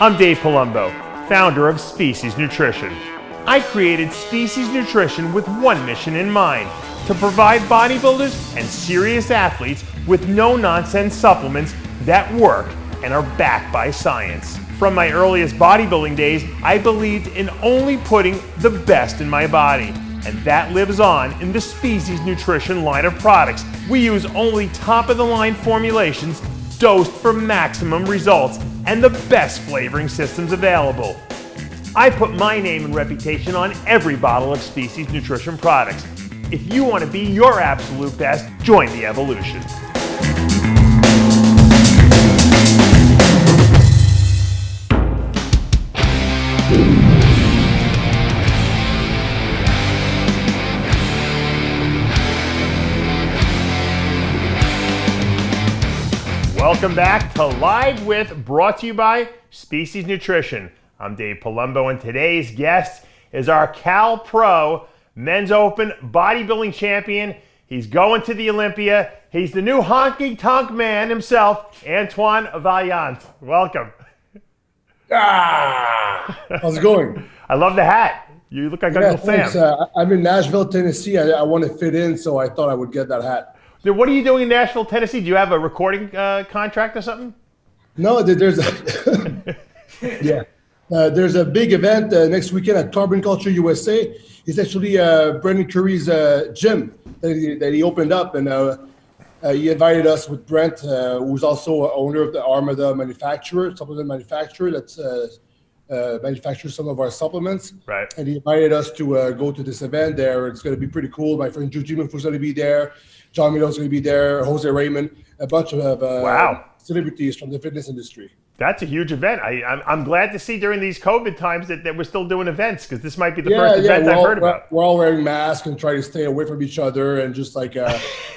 I'm Dave Palumbo, founder of Species Nutrition. I created Species Nutrition with one mission in mind: to provide bodybuilders and serious athletes with no-nonsense supplements that work and are backed by science. From my earliest bodybuilding days, I believed in only putting the best in my body. And that lives on in the Species Nutrition line of products. We use only top-of-the-line formulations dosed for maximum results and the best flavoring systems available. I put my name and reputation on every bottle of Species Nutrition products. If you want to be your absolute best, join the evolution. Welcome back to Live With, brought to you by Species Nutrition. I'm Dave Palumbo, and today's guest is our Cal Pro Men's Open bodybuilding champion. He's going to the Olympia. He's the new honky-tonk man himself, Antoine Vaillant. Welcome. How's it going? I love the hat. You look like Uncle thanks. Sam. I'm in Nashville, Tennessee. I want to fit in, so I thought I would get that hat. What are you doing in Nashville, Tennessee? Do you have a recording contract or something? No, there's a there's a big event next weekend at Carbon Culture USA. It's actually Brendan Curry's gym that he opened up, and he invited us with Brent, who's also owner of the Armada manufacturer, supplement manufacturer that's manufactures some of our supplements. Right. And he invited us to go to this event there. It's going to be pretty cool. My friend Jujiman was going to be there. John Milo's going to be there, Jose Raymond, a bunch of celebrities from the fitness industry. That's a huge event. I'm glad to see during these COVID times that we're still doing events, because this might be the first event I've heard about. We're all wearing masks and trying to stay away from each other, and just like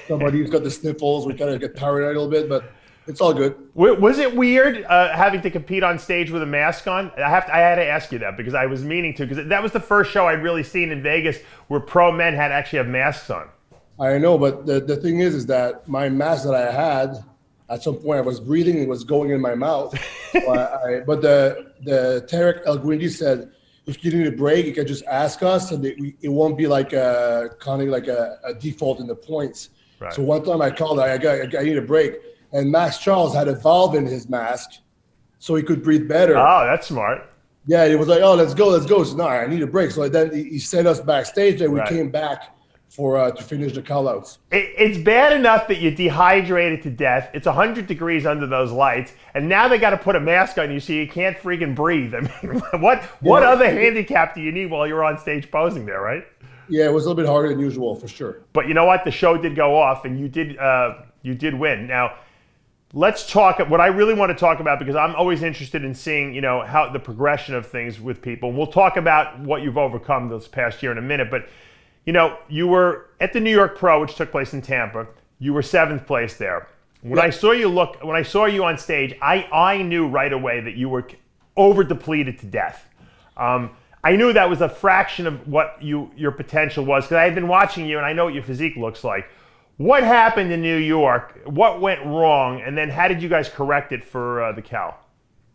somebody who's got the sniffles, we kind of get paranoid a little bit, but it's all good. Was it weird having to compete on stage with a mask on? I had to ask you that, because I was meaning to, because that was the first show I'd really seen in Vegas where pro men had actually have masks on. I know, but the thing is that my mask that I had, at some point I was breathing and it was going in my mouth. But the Tarek El Guindi said, if you need a break, you can just ask us, and it won't be like counting like a default in the points. Right. So one time I called, I need a break, and Max Charles had a valve in his mask so he could breathe better. Oh, that's smart. Yeah, he was like, oh, let's go. So no, I need a break. So then he sent us backstage, and we came back to finish the call-outs. It's bad enough that you're dehydrated to death. It's 100 degrees under those lights, and now they got to put a mask on you so you can't freaking breathe. I mean, what other handicap do you need while you're on stage posing there, right? Yeah, it was a little bit harder than usual, for sure. But you know what? The show did go off, and you did win. Now, let's talk. What I really want to talk about, because I'm always interested in seeing, how the progression of things with people. And we'll talk about what you've overcome this past year in a minute, but you were at the New York Pro, which took place in Tampa. You were 7th place there. When I saw you on stage, I knew right away that you were over depleted to death. I knew that was a fraction of what your potential was, because I had been watching you and I know what your physique looks like. What happened in New York? What went wrong? And then how did you guys correct it for the Cal?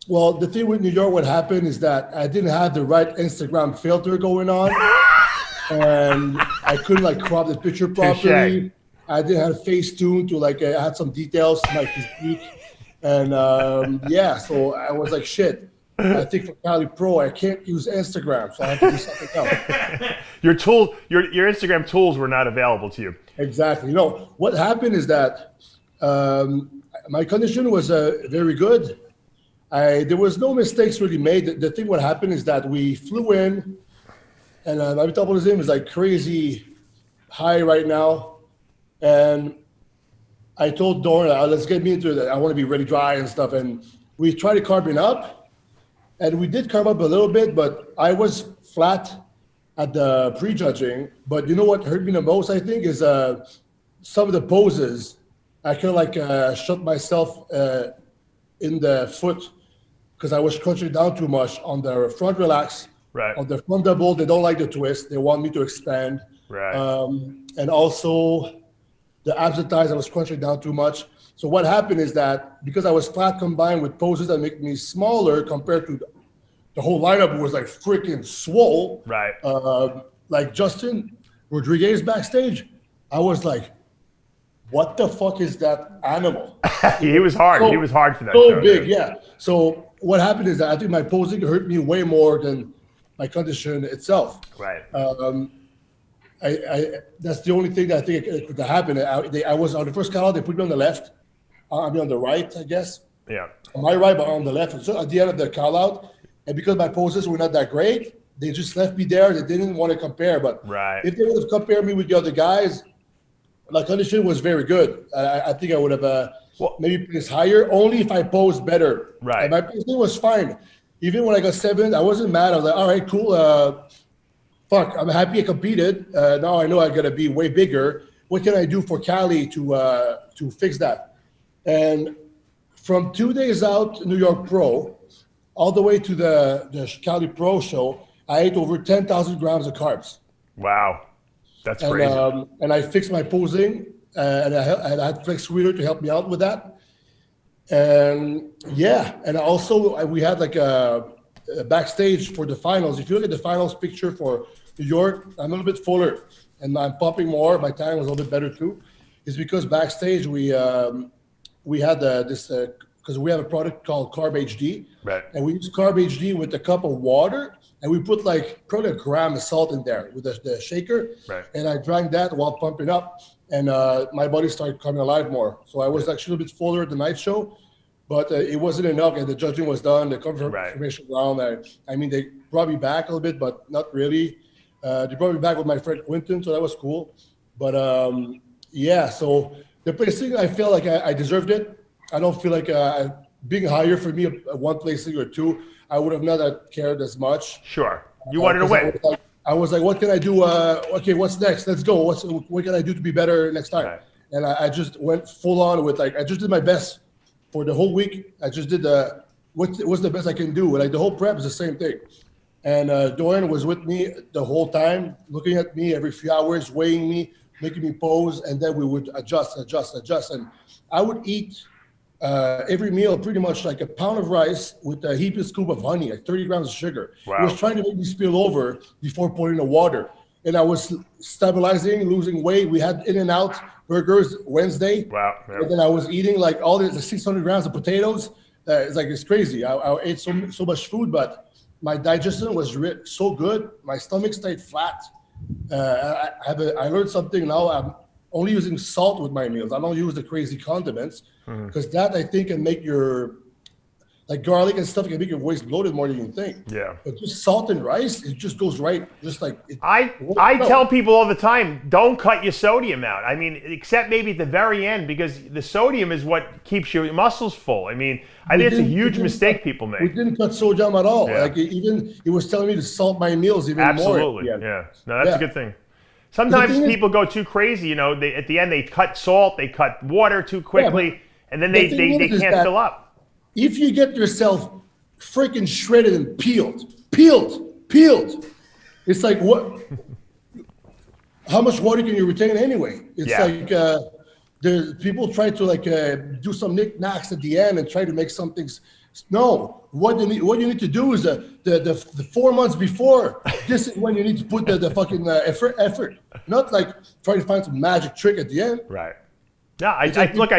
Well, the thing with New York, what happened is that I didn't have the right Instagram filter going on. And I couldn't crop the picture properly. I didn't have Facetune to I had some details to my physique. And so I was like, shit, I think for Cali Pro, I can't use Instagram, so I have to do something else. Your Instagram tools were not available to you. Exactly. What happened is that my condition was very good. There was no mistakes really made. The thing what happened is that we flew in, and my metabolism is crazy high right now. And I told Dorn, let's get me into it. I want to be really dry and stuff. And we tried to carb up, and we did carb up a little bit, but I was flat at the prejudging. But you know what hurt me the most, I think, is some of the poses. I kind of shut myself in the foot because I was crunching down too much on the front relax. Right. On the front double, they don't like the twist. They want me to expand. Right. And also the abs and thighs, I was crunching down too much. So what happened is that because I was fat combined with poses that make me smaller compared to the whole lineup was like freaking swole. Right. Like Justin Rodriguez backstage, I was like, what the fuck is that animal? He was hard. He was hard for that so show. Big, yeah. So what happened is that I think my posing hurt me way more than my condition itself. Right. I that's the only thing that I think it could happen. I was on the first call out, they put me on the left. I mean on the right, I guess. Yeah. On my right, but on the left. So at the end of the call out, and because my poses were not that great, they just left me there. They didn't want to compare. But if they would have compared me with the other guys, my condition was very good. I think I would have maybe placed higher only if I posed better. Right. And my posing was fine. Even when I got 7th, I wasn't mad. I was like, all right, cool. Fuck, I'm happy I competed. Now I know I got to be way bigger. What can I do for Cali to fix that? And from 2 days out, New York Pro, all the way to the Cali Pro show, I ate over 10,000 grams of carbs. Wow. That's crazy. And I fixed my posing, and I had Flex Wheeler to help me out with that. And yeah, and also we had like a backstage for the finals. If you look at the finals picture for New York, I'm a little bit fuller and I'm popping more. My time was a little bit better too. It's because backstage we had this because we have a product called Carb HD, right? And we use Carb HD with a cup of water, and we put like probably a gram of salt in there with the shaker, right? And I drank that while pumping up, and my body started coming alive more. So I was actually a bit fuller at the night show, but it wasn't enough, and the judging was done. The confirmation round, I mean, they brought me back a little bit, but not really. They brought me back with my friend Quentin, so that was cool. But yeah, so the placing, I feel like I deserved it. I don't feel like being higher for me, one placing or two, I would have not cared as much. Sure, you wanted to win. I was like, what can I do? Okay, what's next? Let's go. What can I do to be better next time? Right. And I just went full on with I just did my best for the whole week. I just did what's the best I can do. Like the whole prep is the same thing. And Dorian was with me the whole time, looking at me every few hours, weighing me, making me pose, and then we would adjust. And I would eat every meal pretty much like a pound of rice with a heaping scoop of honey, like 30 grams of sugar. Wow. He was trying to make me spill over before putting the water. And I was stabilizing, losing weight. We had In-N-Out burgers Wednesday. Wow. Yep. And then I was eating like all the 600 grams of potatoes. It's crazy. I ate so much food, but my digestion was so good. My stomach stayed flat. I learned something now. I'm only using salt with my meals. I don't use the crazy condiments because that I think can make your like garlic and stuff can make your waist bloated more than you think. Yeah. But just salt and rice, it just goes right. Just like I tell people all the time, don't cut your sodium out. I mean, except maybe at the very end, because the sodium is what keeps your muscles full. I mean, I think it's a huge mistake people make. We didn't cut sodium at all. Yeah. Like even he was telling me to salt my meals even more. Absolutely. Yeah. No, that's a good thing. Sometimes people go too crazy. You know, at the end they cut salt, they cut water too quickly, and then they can't fill up. If you get yourself freaking shredded and peeled, it's like what? How much water can you retain anyway? It's like the people try to do some knickknacks at the end and try to make something. No, what you need to do is the 4 months before. This is when you need to put the fucking effort, not like try to find some magic trick at the end. Right. No, I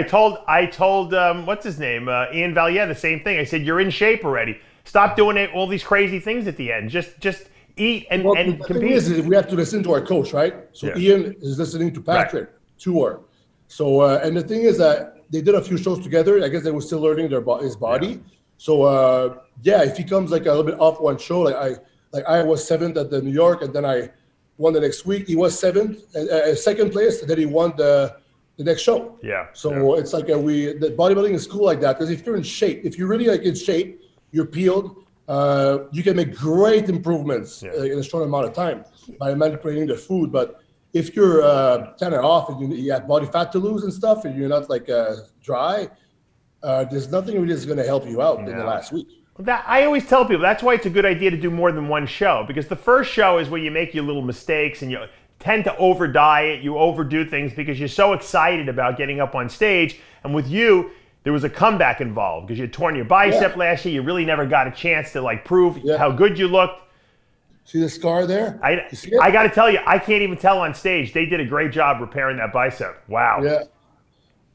told what's his name, Ian Vaillant, the same thing. I said, you're in shape already. Stop doing all these crazy things at the end. Just eat and compete. The thing is we have to listen to our coach, right? So Ian is listening to Patrick, tour. So and the thing is that they did a few shows together. I guess they were still learning his body. Yeah. So if he comes like a little bit off one show, I was 7th at the New York, and then I won the next week. He was 7th, second place, and then he won the next show. Yeah. So it's like the bodybuilding is cool like that, because if you're in shape, if you're really like in shape, you're peeled, you can make great improvements in a short amount of time by manipulating the food. But if you're kind of off and you have body fat to lose and stuff, and you're not like dry, there's nothing really that's going to help you out in the last week. I always tell people that's why it's a good idea to do more than one show, because the first show is where you make your little mistakes and tend to over diet, you overdo things because you're so excited about getting up on stage. And with you, there was a comeback involved because you had torn your bicep last year. You really never got a chance to like prove how good you looked. See the scar there? I got to tell you, I can't even tell on stage. They did a great job repairing that bicep. Wow. Yeah.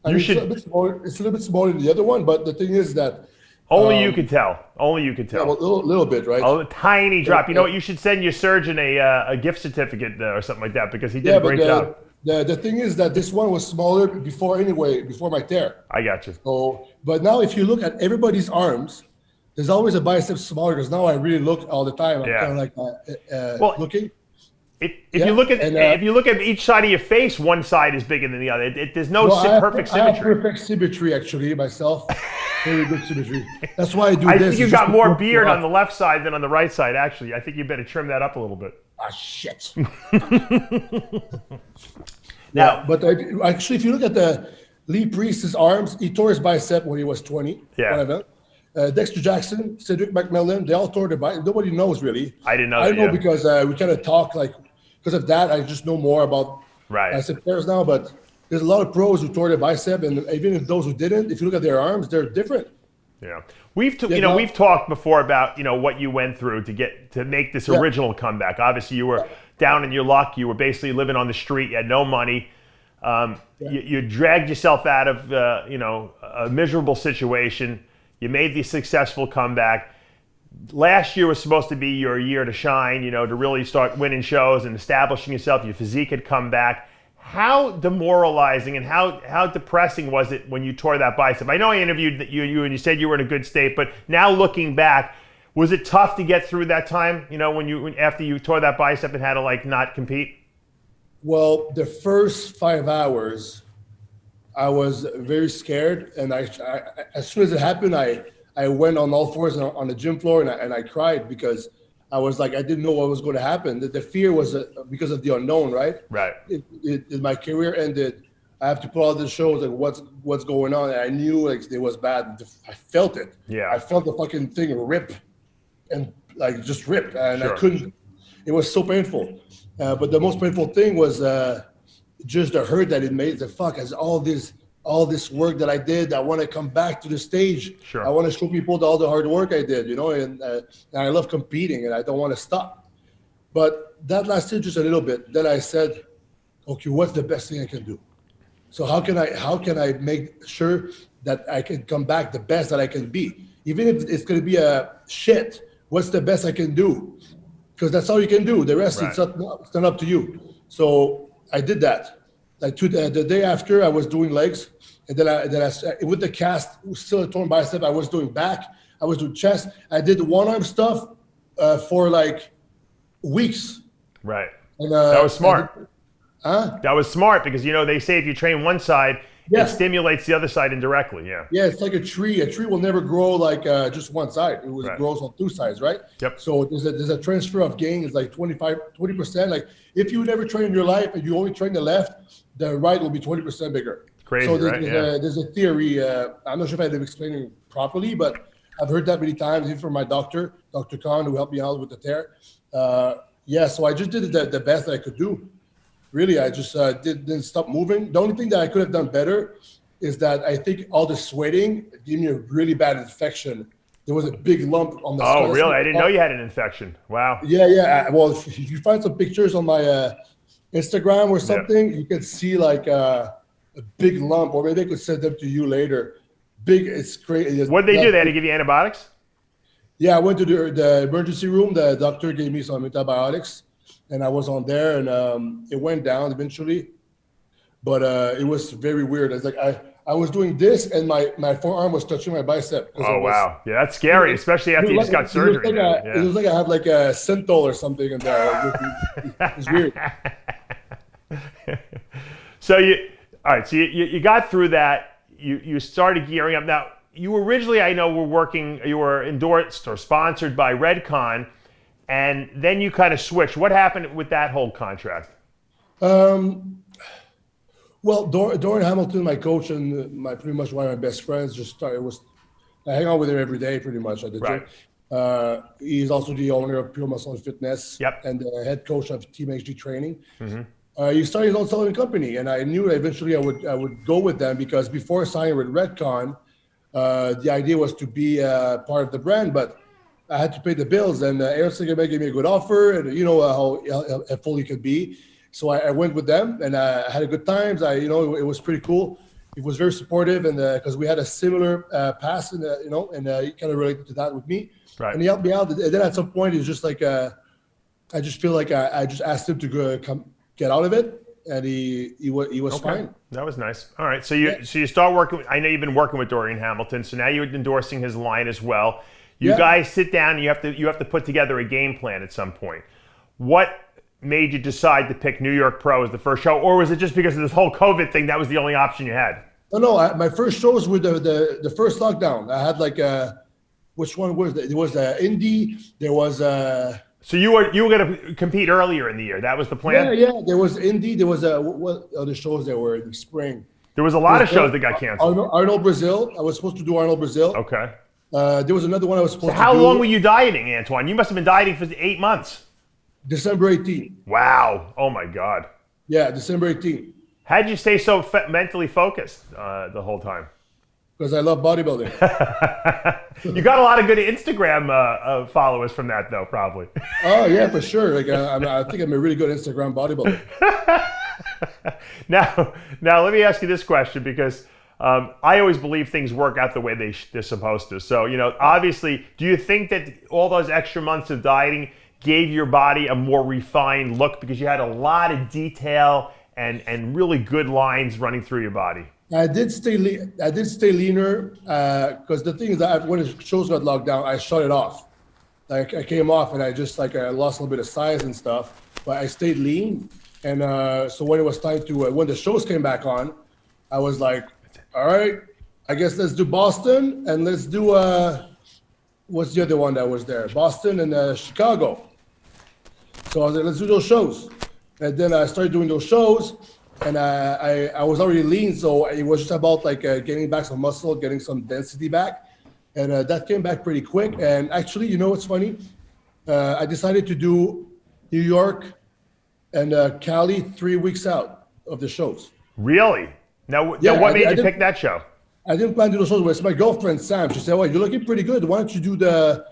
It's a little bit smaller than the other one, but the thing is that only you could tell. Only you could tell. Yeah, well, a little bit, right? Oh, a tiny drop. You know what? You should send your surgeon a gift certificate or something like that because he did a great job. The thing is that this one was smaller before my tear. I got you. So, but now if you look at everybody's arms, there's always a bicep smaller because now I really look all the time. I'm kind of like looking. If you look at each side of your face, one side is bigger than the other. There's no perfect symmetry. I have perfect symmetry actually myself. Very good symmetry. That's why I do this. I think you got more beard on the left side than on the right side. Actually, I think you better trim that up a little bit. Ah, shit. Now, but actually, if you look at the Lee Priest's arms, he tore his bicep when he was 20. Yeah. Dexter Jackson, Cedric McMillan, they all tore their bicep. Nobody knows really. I didn't know. I know because we kind of talk because of that. I just know more about bicep tears now, but. There's a lot of pros who tore their bicep, and even if those who didn't, if you look at their arms, they're different. Yeah, we've talked before about what you went through to make this original comeback. Obviously, you were down in your luck. You were basically living on the street. You had no money. You dragged yourself out of a miserable situation. You made the successful comeback. Last year was supposed to be your year to shine. To really start winning shows and establishing yourself. Your physique had come back. How demoralizing and how depressing was it when you tore that bicep? I know I interviewed you and you said you were in a good state, but now looking back, was it tough to get through that time? After you tore that bicep and had to not compete? Well, the first 5 hours, I was very scared, and I as soon as it happened, I went on all fours on the gym floor and I cried because. I was like, I didn't know what was going to happen. The fear was because of the unknown, right? Right. My career ended. I have to put all the shows, what's going on. And I knew it was bad. I felt it. Yeah. I felt the fucking thing rip and just rip. And I couldn't, it was so painful. But the most painful thing was just the hurt that it made. The fuck, as all this work that I did, I want to come back to the stage. Sure. I want to show people all the hard work I did, and I love competing and I don't want to stop. But that lasted just a little bit. Then I said, okay, what's the best thing I can do? So how can I make sure that I can come back the best that I can be? Even if it's going to be a shit, what's the best I can do? Because that's all you can do. The rest, it's not up to you. So I did that. The day after, I was doing legs, and then I with the cast, still a torn bicep. I was doing back, I was doing chest. I did one arm stuff for weeks. Right. And, that was smart. That was smart because they say if you train one side, it stimulates the other side indirectly. Yeah. Yeah, it's like a tree. A tree will never grow just one side. It grows on two sides, right? Yep. So there's a transfer of gain. It's like 20%. Like if you never train in your life and you only train the left, the right will be 20% bigger. Crazy, so right? There's a theory. I'm not sure if I'm explaining it properly, but I've heard that many times, even from my doctor, Dr. Khan, who helped me out with the tear. So I just did the best that I could do. Really, I just didn't stop moving. The only thing that I could have done better is that I think all the sweating gave me a really bad infection. There was a big lump on the skull. Oh, really? I didn't know you had an infection. Wow. Yeah. Well, if you find some pictures on my Instagram or something, you can see a big lump, or maybe I could send them to you later. Big, it's crazy. What did they do? They had to give you antibiotics? Yeah, I went to the emergency room. The doctor gave me some antibiotics, and I was on there, and it went down eventually. But it was very weird. It's like I was doing this, and my forearm was touching my bicep. Oh, wow. Yeah, that's scary, especially after you just got surgery. It was like I had a Synthol or something in there. It was weird. So you got through that. You started gearing up. Now, you originally, I know, you were endorsed or sponsored by Redcon, and then you kind of switched. What happened with that whole contract? Well, Dorian Hamilton, my coach and pretty much one of my best friends, I hang out with him every day pretty much at the gym. He's also the owner of Pure Muscle and Fitness and the head coach of Team HD Training. Mm-hmm. He started his own supplement company, and I knew eventually I would go with them because before signing with Redcon, the idea was to be part of the brand, but I had to pay the bills, and Aaron Sigerman gave me a good offer, and you know how helpful he could be. So I went with them, and I had a good times. It was pretty cool. He was very supportive, and because we had a similar past, and he kind of related to that with me, right. And he helped me out. And then at some point, it was just like I just feel like I just asked him to come get out of it, and he was fine. That was nice. All right, so you start working. I know you've been working with Dorian Hamilton, so now you're endorsing his line as well. You guys sit down and you have to put together a game plan at some point. What made you decide to pick New York Pro as the first show, or was it just because of this whole COVID thing that was the only option you had? No, my first shows were the first lockdown. I had like which one was it? It was Indy. There was So you were going to compete earlier in the year. That was the plan? Yeah. There was Indy. There was what other shows there were in the spring? There was a lot of shows that got canceled. Arnold Brazil. I was supposed to do Arnold Brazil. Okay. There was another one I was supposed to do. How long were you dieting, Antoine? You must have been dieting for 8 months. December 18th. Wow. Oh, my God. Yeah, December 18th. How'd you stay so mentally focused the whole time? Because I love bodybuilding. You got a lot of good Instagram followers from that, though, probably. Oh, yeah, for sure. Like, I think I'm a really good Instagram bodybuilder. Now, let me ask you this question, because I always believe things work out the way they're supposed to. So, obviously, do you think that all those extra months of dieting gave your body a more refined look because you had a lot of detail and really good lines running through your body? I did stay leaner because the thing is that when the shows got locked down, I shut it off. Like I came off and I just I lost a little bit of size and stuff, but I stayed lean. And so when it was time to when the shows came back on, I was like, all right, I guess let's do Boston and let's do what's the other one that was there? Boston and Chicago. So I was like, let's do those shows. And then I started doing those shows. And I was already lean, so it was just about getting back some muscle, getting some density back, and that came back pretty quick. And actually, what's funny? I decided to do New York and Cali 3 weeks out of the shows. Really? Now what made you pick that show? I didn't plan to do the shows, but it's my girlfriend Sam. She said, "Well, you're looking pretty good. Why don't you do the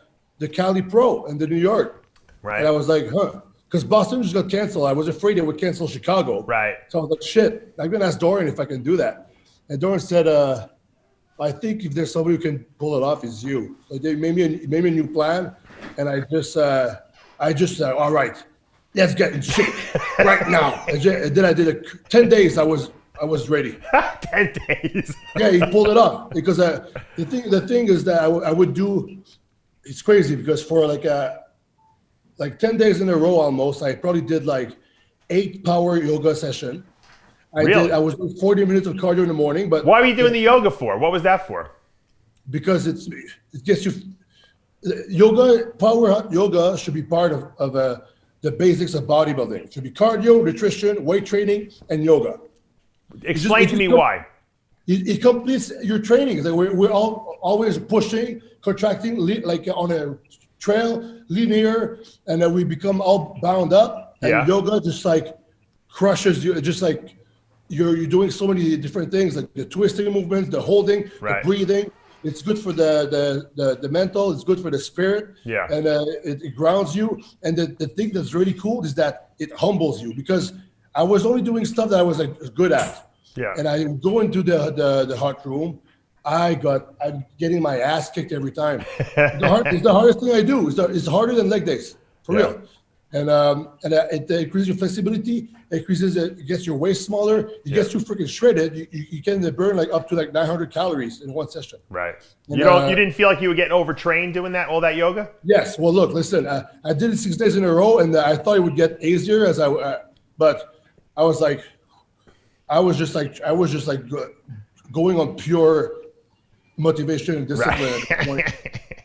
Cali Pro and the New York?" Right. And I was like, "Huh." Because Boston just got canceled. I was afraid they would cancel Chicago. Right. So I was like, shit, I'm going to ask Dorian if I can do that. And Dorian said, I think if there's somebody who can pull it off, it's you. So they made me a new plan. And I just said, all right, let's get in shape right now. And then I did it 10 days. I was ready. 10 days. Yeah, he pulled it off. Because the thing is that I would do, it's crazy because for like 10 days in a row almost, I probably did 8 power yoga session. I was doing 40 minutes of cardio in the morning. But why were you doing the yoga for? What was that for? Because it gets you power yoga should be part of the basics of bodybuilding. It should be cardio, nutrition, weight training, and yoga. Explain to me why. It completes your training. We're all always pushing, contracting, on a trail, linear, and then we become all bound up. And yoga just crushes you. Just you're doing so many different things, like the twisting movements, the holding, the breathing. It's good for the mental. It's good for the spirit. Yeah. And it grounds you. And the thing that's really cool is that it humbles you, because I was only doing stuff that I was good at. Yeah. And I go into the heart room. I'm getting my ass kicked every time. It's the hardest thing I do. It's harder than leg days, for real. And it increases your flexibility. It gets your waist smaller. It gets you freaking shredded. You can burn up to 900 calories in one session. Right. And, you didn't feel like you were getting overtrained doing all that yoga? Yes. Well, look, listen. I did it 6 days in a row, and I thought it would get easier but I was just going on pure motivation and discipline at that point.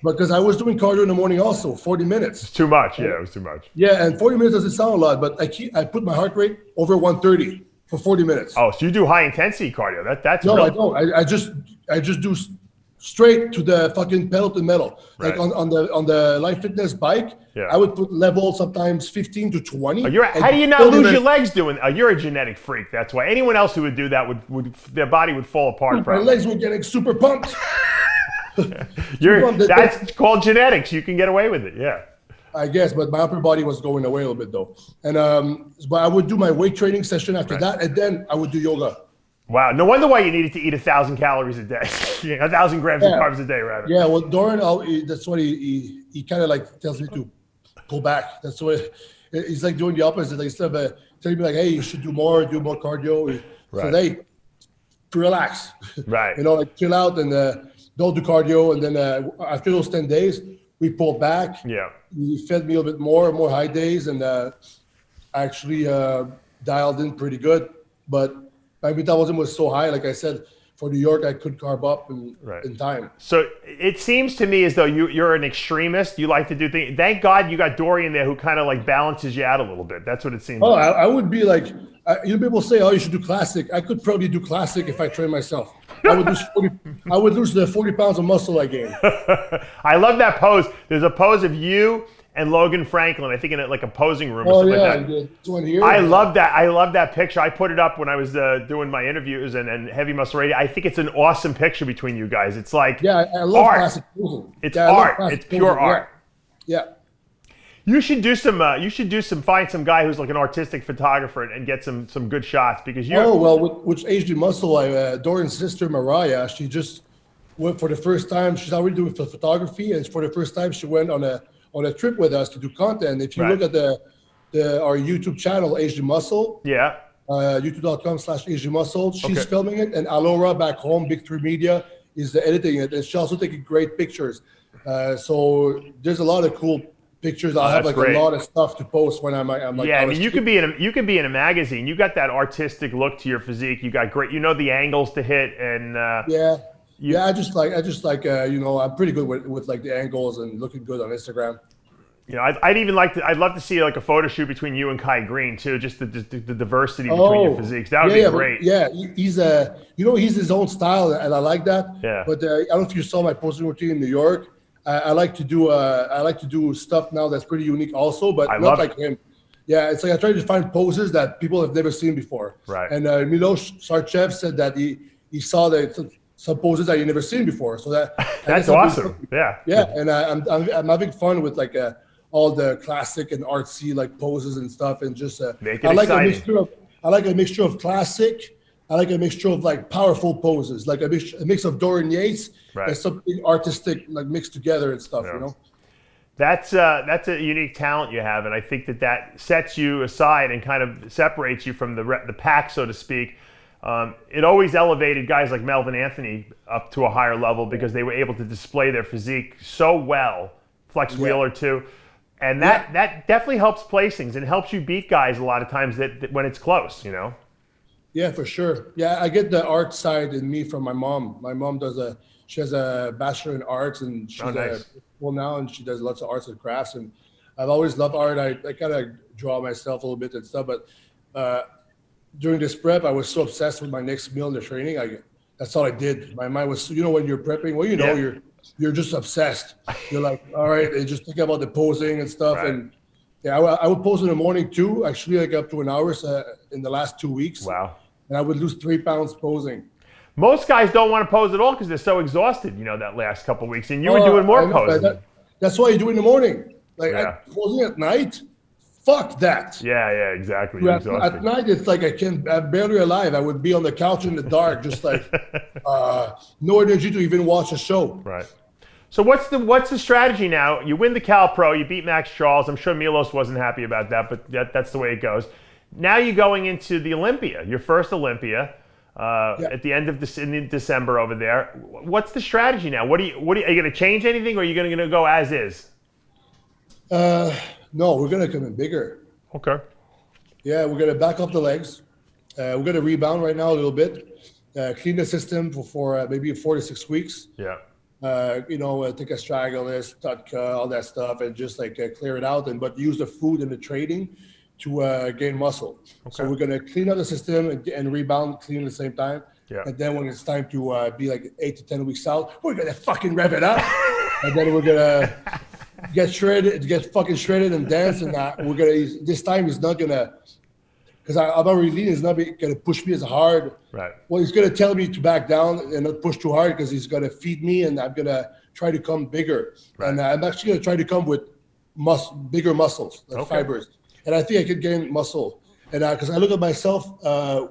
Because I was doing cardio in the morning also, 40 minutes. It's too much. Yeah, it was too much. Yeah, and 40 minutes doesn't sound a lot, but I put my heart rate over 130 for 40 minutes. Oh, so you do high intensity cardio? That's no, real. I don't. I just do straight to the fucking pedal to metal. Right. Like on the Life Fitness bike, I would put level sometimes 15 to 20. How do you not lose your legs doing? You're a genetic freak. That's why. Anyone else who would do that would their body would fall apart. My legs were getting super pumped. That's called genetics. You can get away with it. Yeah. I guess, but my upper body was going away a little bit though. And but I would do my weight training session after that, and then I would do yoga. Wow, no wonder why you needed to eat 1,000 calories a day, 1,000 grams of carbs a day, rather. Yeah, well, Doran, that's what he kind of like tells me to pull back. That's what he's like doing the opposite. Like, instead of telling me like, hey, you should do more cardio. So they relax, right? Like chill out and don't do cardio. And then after those 10 days, we pulled back. Yeah, he fed me a little bit more high days, and actually dialed in pretty good, but. My metabolism was so high, like I said, for New York, I could carb up in time. So it seems to me as though you're an extremist. You like to do things. Thank God you got Dorian there who kind of like balances you out a little bit. That's what it seems like. I would be like, people say, oh, you should do classic. I could probably do classic if I train myself. I would lose the 40 pounds of muscle I gained. I love that pose. There's a pose of you and Logan Franklin, I think in like a posing room or something like that. This one here. I love that. I love that picture. I put it up when I was doing my interviews and Heavy Muscle Radio. I think it's an awesome picture between you guys. It's like I love art. Classic posing. It's art. It's pure posing. art. Yeah. You should do some. Find some guy who's like an artistic photographer and get some good shots because you. Oh well, with HD Muscle, Dorian's sister Mariah, she just went for the first time. She's already doing photography, and for the first time, she went on a trip with us to do content. If you look at our YouTube channel, HD Muscle, youtube.com/HD Muscle, she's filming it, and Alora back home, Big 3 Media, is editing it, and she's also taking great pictures. So there's a lot of cool pictures. I have like a lot of stuff to post when I'm like. Yeah, I mean, you could be in a magazine. You got that artistic look to your physique. You got great. You know the angles to hit, and I just like I'm pretty good with like the angles and looking good on Instagram. I'd love to see like a photo shoot between you and Kai Green too, just the diversity between your physiques. That would be great. He's he's his own style, and I like that. Yeah. But I don't know if you saw my posting routine in New York. I like to do stuff now that's pretty unique also, but not like him. Yeah, it's like I try to find poses that people have never seen before. Right. And Miloš Sarcev said that he saw some poses that he never seen before. So that's awesome. Yeah. Yeah, and I'm having fun with like all the classic and artsy like poses and stuff, and just make it exciting. I like a mixture of classic. I like a mixture of like powerful poses, like a mix of Dorian Yates and something artistic, like mixed together and stuff. You know, that's a unique talent you have, and I think that sets you aside and kind of separates you from the pack, so to speak. It always elevated guys like Melvin Anthony up to a higher level because they were able to display their physique so well. Flex Wheeler too. And that definitely helps placings and helps you beat guys a lot of times that when it's close, you know? Yeah, for sure. Yeah, I get the art side in me from my mom. My mom she has a bachelor in arts, and she's now, and she does lots of arts and crafts. And I've always loved art. I kind of draw myself a little bit and stuff, but during this prep, I was so obsessed with my next meal in the training. That's all I did. My mind was, when you're prepping, well, you're just obsessed. You're like, all right, and just think about the posing and stuff. Right. And I would pose in the morning too, actually, like up to an hour in the last 2 weeks. Wow. And I would lose 3 pounds posing. Most guys don't want to pose at all because they're so exhausted, that last couple of weeks. And you were doing more posing. That's why you do in the morning. Like posing at night, fuck that. Yeah, exactly. At night, it's like I'm barely alive. I would be on the couch in the dark, just like no energy to even watch a show. Right. So what's the strategy now? You win the Cal Pro, you beat Max Charles. I'm sure Milos wasn't happy about that, but that's the way it goes. Now you're going into the Olympia, your first Olympia, at the end of December over there. What's the strategy now? Are you going to change anything, or are you going to go as is? No, we're going to come in bigger. Okay. Yeah, we're going to back up the legs. We're going to rebound right now a little bit. Clean the system for maybe 4 to 6 weeks. Yeah. Take a straggler, tutka, all that stuff, and just like clear it out, but use the food and the training to gain muscle. Okay. So we're going to clean out the system and rebound clean at the same time. Yeah. And then when it's time to be like 8 to 10 weeks out, we're gonna fucking rev it up, and then we're gonna get fucking shredded and dance. And we're gonna this time is not gonna, because I'm already lean. He's not gonna push me as hard. Right. Well, he's gonna tell me to back down and not push too hard, because he's gonna feed me, and I'm gonna try to come bigger. Right. And I'm actually gonna try to come with bigger muscles, like fibers. And I think I could gain muscle. And because I look at myself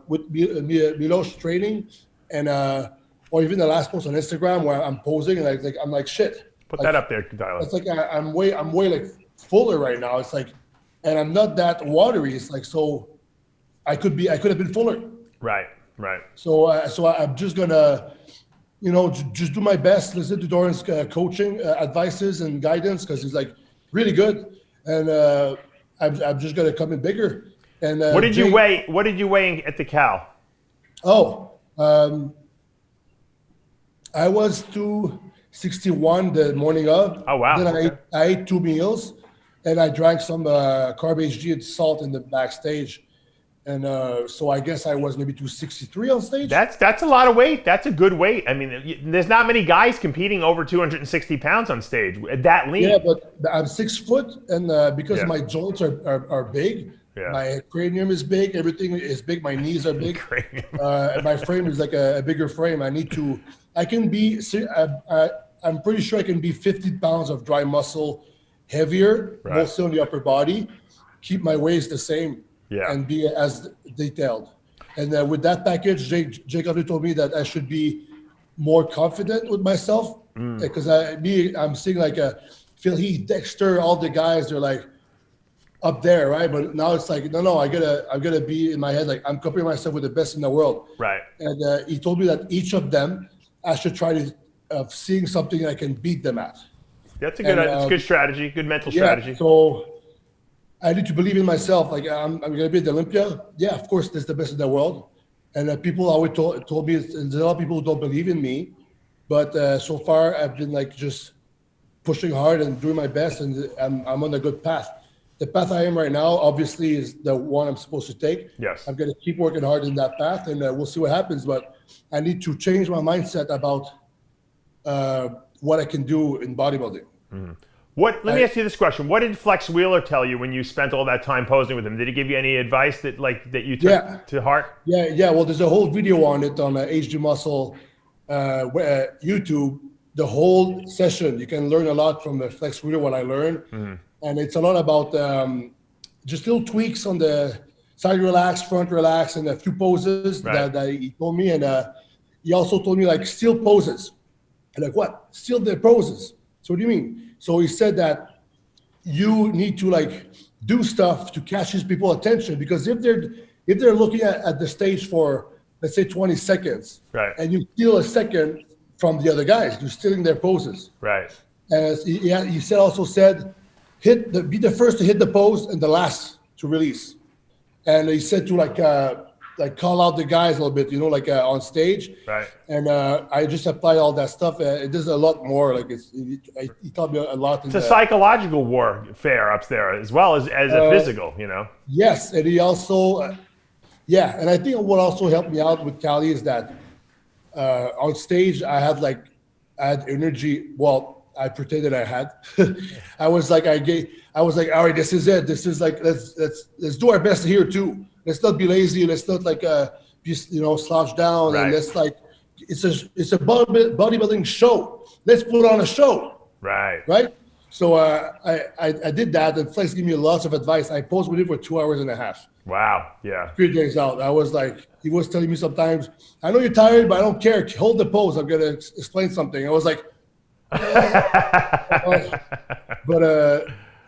with Milos training, and or even the last post on Instagram where I'm posing, and I'm like shit. Put that up there, Tyler. It's like I'm way like fuller right now. It's like, and I'm not that watery. It's like, so I could have been fuller. Right. So I'm just gonna, just do my best. Listen to Doran's coaching advices and guidance, because he's like really good, and I'm just gonna come in bigger. And what did you weigh? What did you weigh at the Cal? I was 261 the morning of. Oh wow! Then I ate 2 meals, and I drank some carb HG and salt in the backstage, and so I guess I was maybe 263 on stage. That's a lot of weight. That's a good weight. I mean, there's not many guys competing over 260 pounds on stage that lean. Yeah, but I'm 6 foot, and because my joints are big. Yeah. My cranium is big. Everything is big. My knees are big. And my frame is like a bigger frame. I'm pretty sure I can be 50 pounds of dry muscle heavier, mostly on the upper body, keep my waist the same, and be as detailed. And with that package, Jay Cutler told me that I should be more confident with myself, because I'm seeing like Phil Heath, Dexter, all the guys, they're like, up there, right? But now it's like, no, I'm gonna be in my head like I'm comparing myself with the best in the world, right? And he told me that each of them, I should try to seeing something I can beat them at. That's a good strategy, good mental strategy. So I need to believe in myself. Like I'm gonna be at the Olympia. Yeah, of course, that's the best in the world. And people always told me, there's a lot of people who don't believe in me, but so far I've been like just pushing hard and doing my best, and I'm on a good path. The path I am right now, obviously, is the one I'm supposed to take. Yes. I'm going to keep working hard in that path, and we'll see what happens. But I need to change my mindset about what I can do in bodybuilding. Mm-hmm. Let me ask you this question. What did Flex Wheeler tell you when you spent all that time posing with him? Did he give you any advice that you took to heart? Yeah. Well, there's a whole video on it on HD Muscle YouTube. The whole session, you can learn a lot from the Flex Wheeler, what I learned. Mm-hmm. And it's a lot about just little tweaks on the side relax, front relax, and a few poses that he told me. And he also told me like still poses. And like, what? Still the poses. So what do you mean? So he said that you need to like do stuff to catch these people's attention, because if they're looking at the stage for, let's say, 20 seconds, and you steal a second from the other guys, you're stealing their poses. Right. And he also said, be the first to hit the pose and the last to release. And he said to like call out the guys a little bit, on stage. Right. And I just applied all that stuff. It does a lot more. Like he taught me a lot. It's a psychological warfare up there as well as a physical, Yes, and he also, and I think what also helped me out with Cali is that on stage I had energy. Well, I pretended I had. I was like, all right, this is it. This is like, let's do our best here too. Let's not be lazy. Let's not be slouch down. Right. And let's it's a bodybuilding show. Let's put on a show. Right. Right. So I did that, and Flex gave me lots of advice. I posed with him for 2 hours and a half. Wow. Yeah. 3 days out. I was like, he was telling me sometimes, I know you're tired, but I don't care. Hold the pose. I'm gonna explain something. I was like, but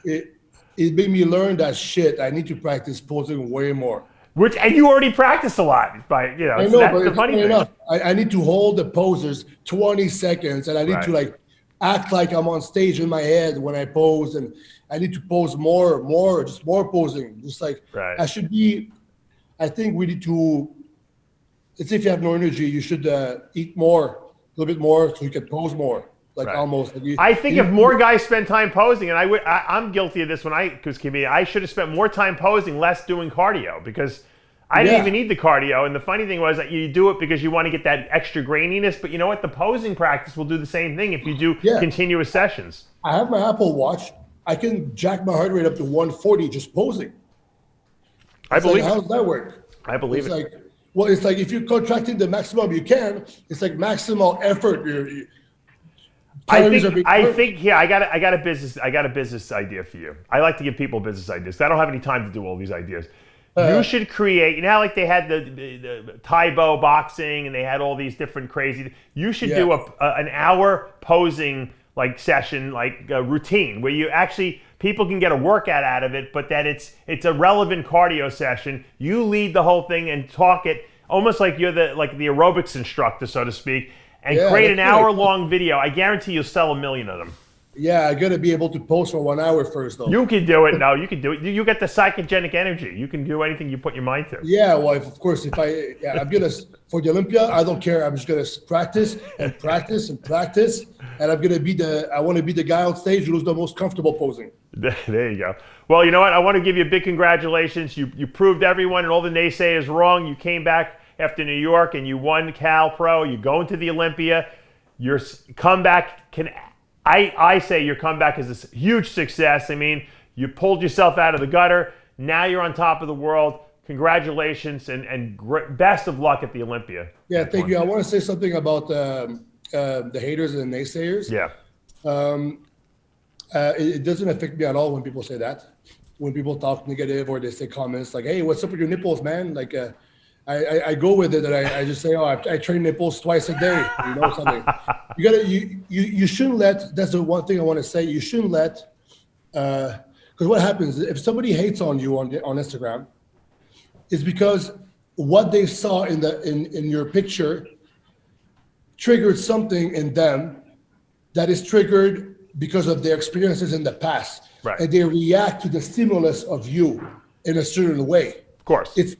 it made me learn that shit. I need to practice posing way more. And you already practiced a lot, I know, so that's the funny thing. I need to hold the poses 20 seconds, and I need to act like I'm on stage in my head when I pose, and I need to pose more posing. Just I should be. I think we need to. Let's say if you have no energy, you should eat more, a little bit more, so you can pose more. Almost. I think if more guys spend time posing, and I'm guilty of this because I should have spent more time posing, less doing cardio, because I didn't even need the cardio, and the funny thing was that you do it because you want to get that extra graininess, but you know what? The posing practice will do the same thing if you do continuous sessions. I have my Apple Watch. I can jack my heart rate up to 140 just posing. I believe how does that work? I believe it. Like, well, it's like if you're contracting the maximum you can, it's like maximal effort. I think I got a business idea for you. I like to give people business ideas. I don't have any time to do all these ideas. You should create, you know how like they had the Taibo boxing and they had all these different crazy, you should do an hour posing like session, like a routine where you actually, people can get a workout out of it, but that it's a relevant cardio session. You lead the whole thing and talk it almost like you're the aerobics instructor, so to speak, and create an hour-long video. I guarantee you'll sell 1 million of them. Yeah, I got to be able to post for 1 hour first, though. You can do it. No, you can do it. You get the psychogenic energy. You can do anything you put your mind to. Yeah, well, I'm gonna for the Olympia. I don't care. I'm just gonna practice and practice and practice, and I'm gonna I want to be the guy on stage who's the most comfortable posing. There you go. Well, you know what? I want to give you a big congratulations. You proved everyone and all the naysayers wrong. You came back after New York and you won Cal Pro. You go into the Olympia. Your comeback I say your comeback is a huge success. I mean, you pulled yourself out of the gutter. Now you're on top of the world. Congratulations and best of luck at the Olympia. Yeah, thank you. I want to say something about the haters and the naysayers. Yeah. It doesn't affect me at all when people say that. When people talk negative or they say comments like, "Hey, what's up with your nipples, man?" Like, I go with it and I just say, "Oh, I train nipples twice a day." You know something. You shouldn't let. That's the one thing I want to say. You shouldn't let. Because what happens if somebody hates on you on Instagram, is because what they saw in your picture triggered something in them that is triggered because of their experiences in the past, right. And they react to the stimulus of you in a certain way. Of course, it's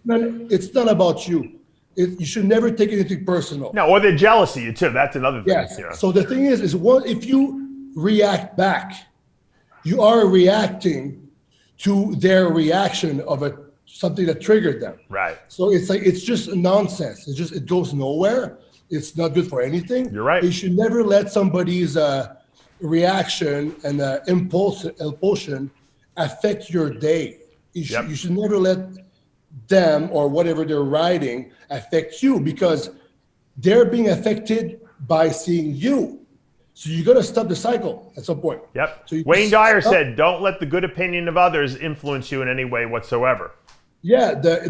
not about you. You should never take anything personal. No, or they're jealous of you too. That's another thing. Yes. Yeah. So the thing is if you react back, you are reacting to their reaction of something that triggered them. Right. So it's just nonsense. It goes nowhere. It's not good for anything. You're right. You should never let somebody's reaction and impulsion affect your day. You should never let them or whatever they're writing affect you, because they're being affected by seeing you. So you got to stop the cycle at some point. Yep. So Wayne Dyer said, "Don't let the good opinion of others influence you in any way whatsoever." Yeah, exactly.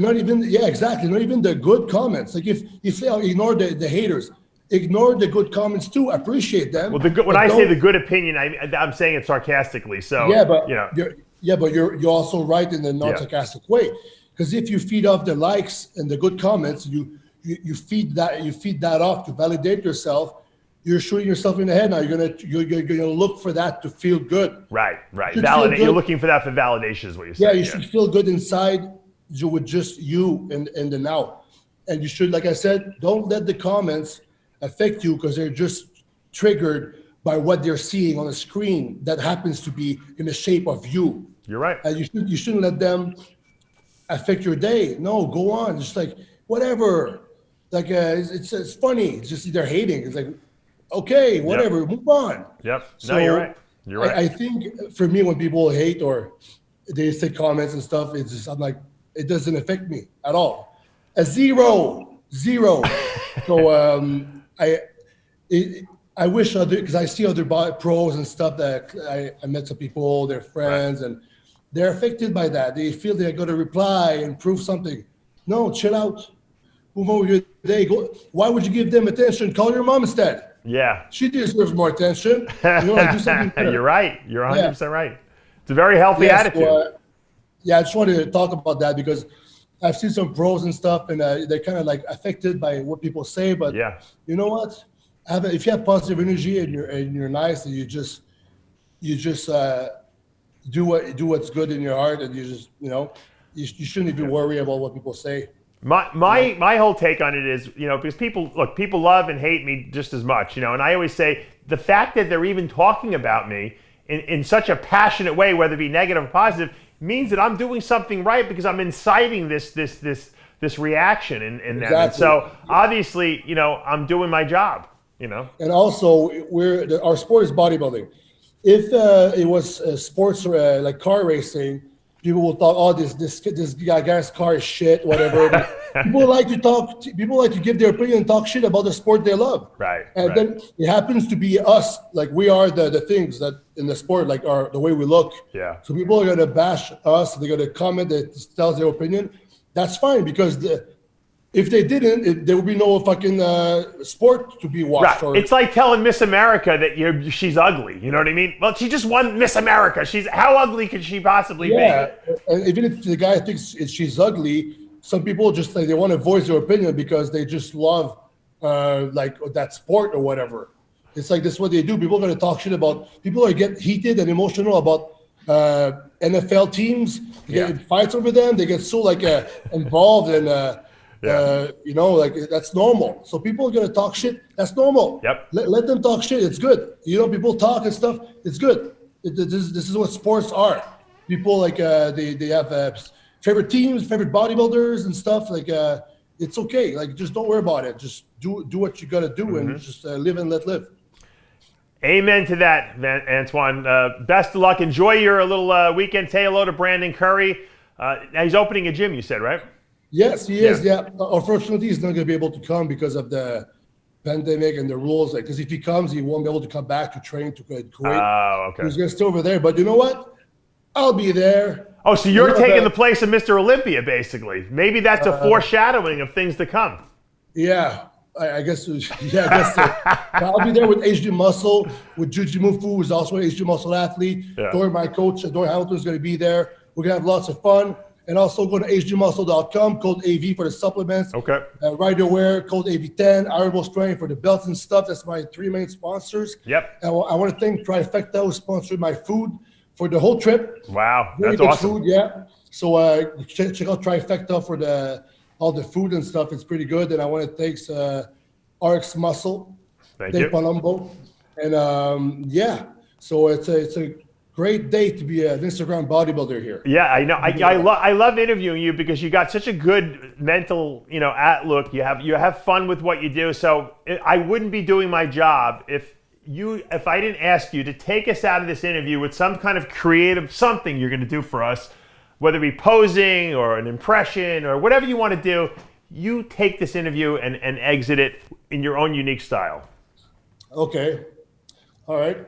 Not even the good comments. Like if ignore the haters, ignore the good comments too. Appreciate them. Well, when I say the good opinion, I'm saying it sarcastically. So yeah, but you know, you're also right in the non-sarcastic way. Because if you feed off the likes and the good comments, you feed that off to validate yourself. You're shooting yourself in the head now. You're gonna look for that to feel good. Right. You're looking for that for validation, is what you're saying. Yeah, you should feel good inside. With just you in the now, and you should, like I said, don't let the comments affect you because they're just triggered by what they're seeing on the screen that happens to be in the shape of you. You're right. And you shouldn't let them affect your day. No, go on. Just like whatever. Like it's funny. It's just they're hating. It's like, okay, whatever. Move on. Yep. No, you're right. You're right. I think for me, when people hate or they say comments and stuff, it's just I'm like, it doesn't affect me at all. A zero. So I wish because I see other pros and stuff that I met some people, they're friends, and they're affected by that. They feel they're going to reply and prove something. No, chill out. Move on with your day. Why would you give them attention? Call your mom instead. Yeah. She deserves more attention. Do something better. You're right. You're 100% right. It's a very healthy attitude. So, I just wanted to talk about that because I've seen some pros and stuff, and they're kind of like affected by what people say. But you know what? If you have positive energy and you're nice, and you just do what's good in your heart, and you just you shouldn't even worry about what people say. My whole take on it is, because people love and hate me just as much, and I always say the fact that they're even talking about me in such a passionate way, whether it be negative or positive, means that I'm doing something right because I'm inciting this this reaction in them. Exactly. And so obviously, you know, I'm doing my job, you know. And also, our sport is bodybuilding. If it was sports like car racing, people will talk, oh, this guy's car is shit, whatever. People like to talk. People like to give their opinion and talk shit about the sport they love. Right. And then it happens to be us. Like we are the things that in the sport, like the way we look. Yeah. So people are gonna bash us. They're gonna comment that tells their opinion. That's fine because if they didn't, there would be no fucking sport to be watched. Right. It's like telling Miss America that she's ugly. You know what I mean? Well, she just won Miss America. How ugly could she possibly be? Yeah. And even if the guy thinks she's ugly, some people just like they want to voice their opinion because they just love like that sport or whatever. It's like this is what they do. People are going to talk shit about. People are get heated and emotional about NFL teams. They get in fights over them. They get so like involved and. You know, like that's normal. So people are gonna talk shit. That's normal. Yep. Let them talk shit. It's good. You know, people talk and stuff. It's good. This is what sports are. People like they have favorite teams, favorite bodybuilders and stuff. Like it's okay. Like just don't worry about it. Just do what you gotta do and just live and let live. Amen to that, Antoine. Best of luck. Enjoy your little weekend. Say hello to Brandon Curry. He's opening a gym. You said, right? Yes, he is. Yeah. Unfortunately, he's not going to be able to come because of the pandemic and the rules. Because if he comes, he won't be able to come back to train to Kuwait. Oh, okay. He's going to stay over there. But you know what? I'll be there. Oh, so you're taking the place of Mr. Olympia, basically. Maybe that's a foreshadowing of things to come. Yeah, I guess. Yeah, I guess so. I'll be there with RXMuscle, with Jujimufu, who's also an RXMuscle athlete. Yeah. Dory, my coach, Dory Hamilton is going to be there. We're going to have lots of fun. And also go to HGmuscle.com, code AV for the supplements. Okay. Rider Wear, code AV10, Honorable Strength for the belts and stuff. That's my 3 main sponsors. Yep. And I want to thank Trifecta, who sponsored my food for the whole trip. Wow, Very that's good awesome. food, yeah. So check out Trifecta for all the food and stuff. It's pretty good. And I want to thank RXMuscle, Dave Palumbo. And yeah, so it's a great day to be an Instagram bodybuilder here. Yeah, I know. I love interviewing you because you got such a good mental, outlook. You have fun with what you do. So I wouldn't be doing my job if I didn't ask you to take us out of this interview with some kind of creative something you're going to do for us, whether it be posing or an impression or whatever you want to do. You take this interview and exit it in your own unique style. Okay. All right.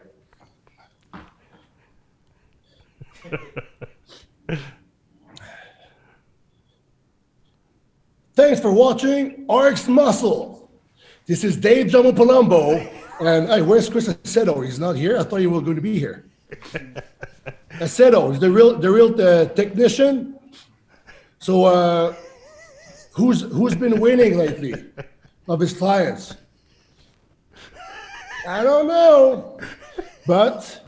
Thanks for watching RXMuscle. This is Dave Palumbo, and hey, where's Chris Aceto? He's not here. I thought you were going to be here. Aceto is the real technician. So, who's been winning lately of his clients? I don't know, but.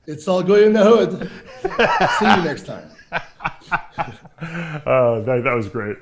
It's all good in the hood. See you next time. That was great.